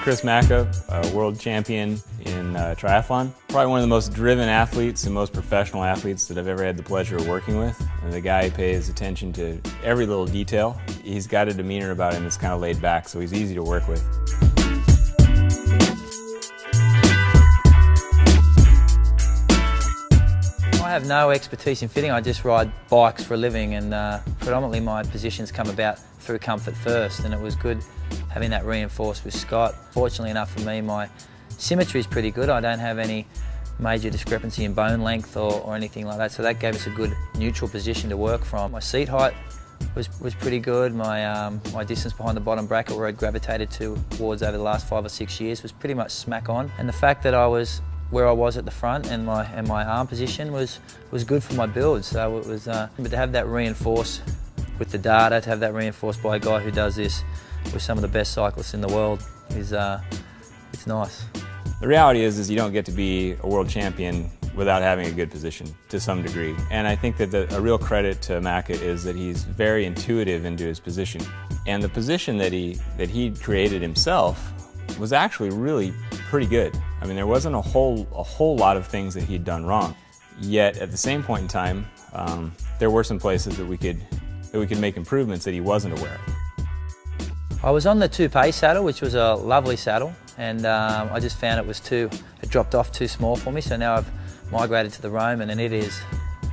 Chris Macca, a world champion in triathlon. Probably one of the most driven athletes and most professional athletes that I've ever had the pleasure of working with. And the guy pays attention to every little detail. He's got a demeanor about him that's kind of laid back, so he's easy to work with. I have no expertise in fitting. I just ride bikes for a living, and predominantly my positions come about through comfort first, and it was good having that reinforced with Scott. Fortunately enough for me, my symmetry is pretty good. I don't have any major discrepancy in bone length or anything like that, so that gave us a good neutral position to work from. My seat height was pretty good. My distance behind the bottom bracket, where I gravitated towards over the last 5 or 6 years, was pretty much smack on. And the fact that I was where I was at the front and my arm position was good for my build. So it was, but to have that reinforced with the data, to have that reinforced by a guy who does this with some of the best cyclists in the world is it's nice. The reality is you don't get to be a world champion without having a good position to some degree. And I think that a real credit to Macca is that he's very intuitive into his position. And the position that he created himself was actually really pretty good. I mean, there wasn't a whole lot of things that he'd done wrong. Yet at the same point in time, there were some places that we could make improvements that he wasn't aware of. I was on the toupee saddle, which was a lovely saddle, and I just found it dropped off too small for me, so now I've migrated to the Roman, and it is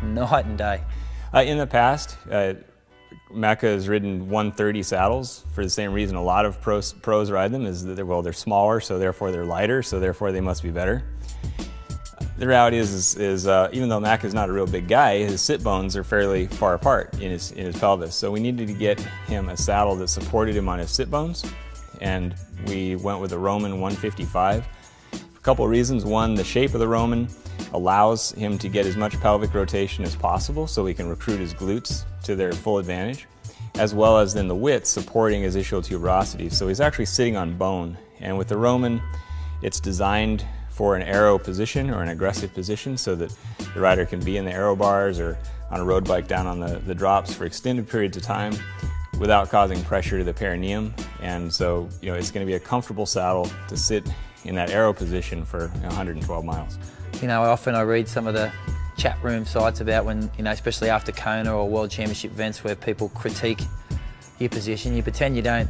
night and day. In the past, Macca has ridden 130 saddles for the same reason a lot of pros ride them, is that they're smaller, so therefore they're lighter, so therefore they must be better. The reality is even though Macca is not a real big guy, his sit bones are fairly far apart in his pelvis. So we needed to get him a saddle that supported him on his sit bones, and we went with a Roman 155. A couple of reasons. One, the shape of the Roman allows him to get as much pelvic rotation as possible, so he can recruit his glutes to their full advantage, as well as then the width supporting his ischial tuberosity. So he's actually sitting on bone. And with the Roman, it's designed for an aero position or an aggressive position, so that the rider can be in the aero bars or on a road bike down on the drops for extended periods of time without causing pressure to the perineum. And so, it's going to be a comfortable saddle to sit in that aero position for 112 miles. Often I read some of the chat room sites about when, especially after Kona or World Championship events where people critique your position. You pretend you don't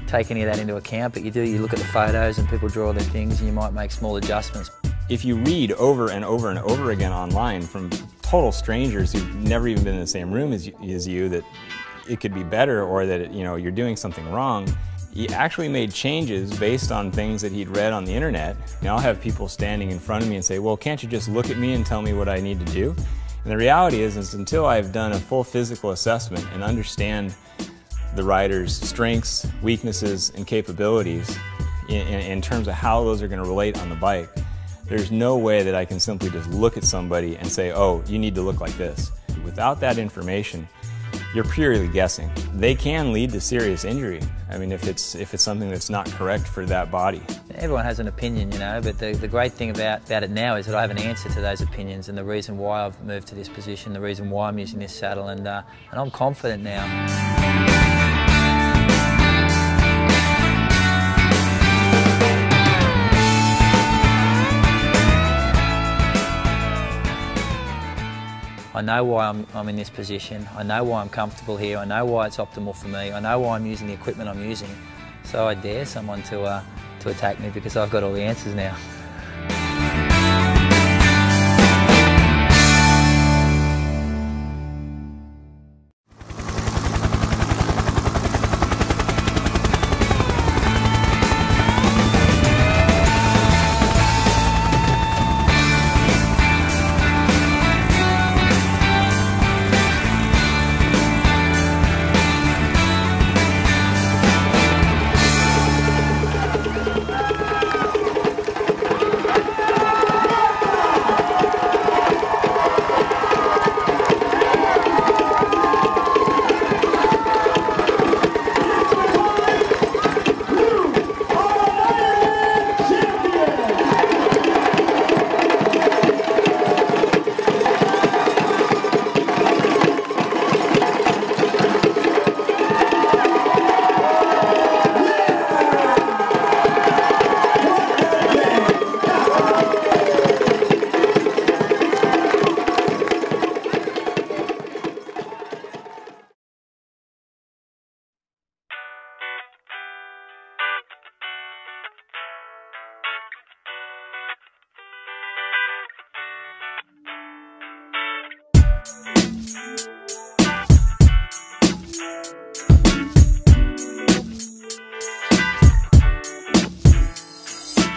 take any of that into account, but you do. You look at the photos and people draw their things, and you might make small adjustments. If you read over and over and over again online from total strangers who've never even been in the same room as you that it could be better, or that you're doing something wrong, he actually made changes based on things that he'd read on the internet. I'll have people standing in front of me and say, well, can't you just look at me and tell me what I need to do? And the reality is until I've done a full physical assessment and understand the rider's strengths, weaknesses, and capabilities in terms of how those are going to relate on the bike, there's no way that I can simply just look at somebody and say, oh, you need to look like this. Without that information, you're purely guessing. They can lead to serious injury. I mean, if it's something that's not correct for that body. Everyone has an opinion, but the great thing about it now is that I have an answer to those opinions, and the reason why I've moved to this position, the reason why I'm using this saddle, and I'm confident now. I know why I'm in this position. I know why I'm comfortable here. I know why it's optimal for me. I know why I'm using the equipment I'm using. So I dare someone to attack me because I've got all the answers now.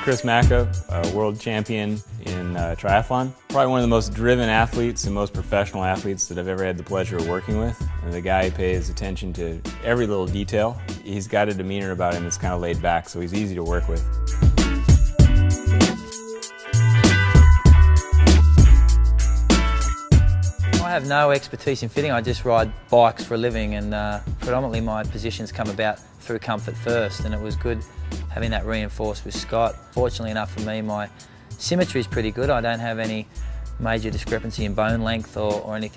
Chris Macca, world champion in triathlon. Probably one of the most driven athletes and most professional athletes that I've ever had the pleasure of working with. And the guy pays attention to every little detail. He's got a demeanor about him that's kind of laid back, so he's easy to work with. I have no expertise in fitting. I just ride bikes for a living, and predominantly my positions come about through comfort first, and it was good having that reinforced with Scott. Fortunately enough for me, my symmetry is pretty good. I don't have any major discrepancy in bone length or anything